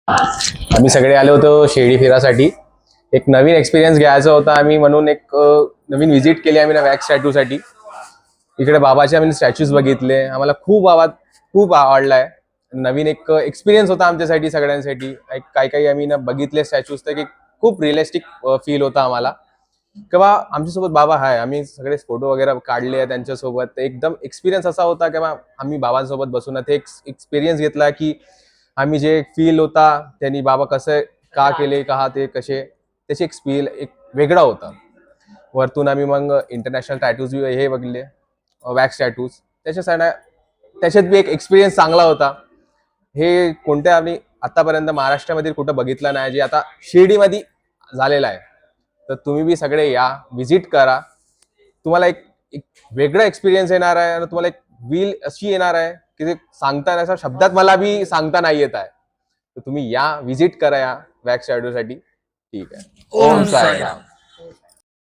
आम्ही सगळे आलो होतो शिर्डी फिरासाठी. एक नवीन एक्सपिरियन्स घ्यायचा होता आम्ही, म्हणून एक नवीन व्हिजिट केली आम्ही ना वॅक्स टॅटूसाठी. इकडे बाबाचे आम्ही स्टॅच्यूज बघितले, आम्हाला खूप आवडलाय. नवीन एक एक्सपिरियन्स होता आमच्यासाठी सगळ्यांसाठी. काही काही आम्ही ना बघितले स्टॅच्यूज, तर की खूप रिअलिस्टिक फील होता आम्हाला. किंवा आमच्यासोबत बाबा आहे, आम्ही सगळे फोटो वगैरे काढले त्यांच्यासोबत. एकदम एक्सपिरियन्स असा होता किंवा आम्ही बाबांसोबत बसून ते एक्सपिरियन्स घेतला की आम्ही जे फील होता त्यांनी बाबा कसं का केले का ते कसे, त्याची एक फील एक वेगळा होता. वरतून आम्ही मग इंटरनॅशनल टॅटूज हे बघले, वॅक्स टॅटूज. त्याच्यात बी एक एक्सपिरियन्स चांगला होता. हे कोणत्या आम्ही आतापर्यंत महाराष्ट्रामध्ये कुठं बघितलं नाही, जे आता शिर्डीमध्ये झालेलं आहे. तर तुम्ही बी सगळे या, व्हिजिट करा. तुम्हाला एक एक वेगळा एक्सपिरियन्स येणार आहे आणि तुम्हाला एक व्हील अशी येणार आहे की ते सांगता अशा शब्दात मला बी सांगता नाही येत आहे. तर तुम्ही या, व्हिजिट करा या वॅक्स टॅटूसाठी. ठीक आहे. ओम साईराम.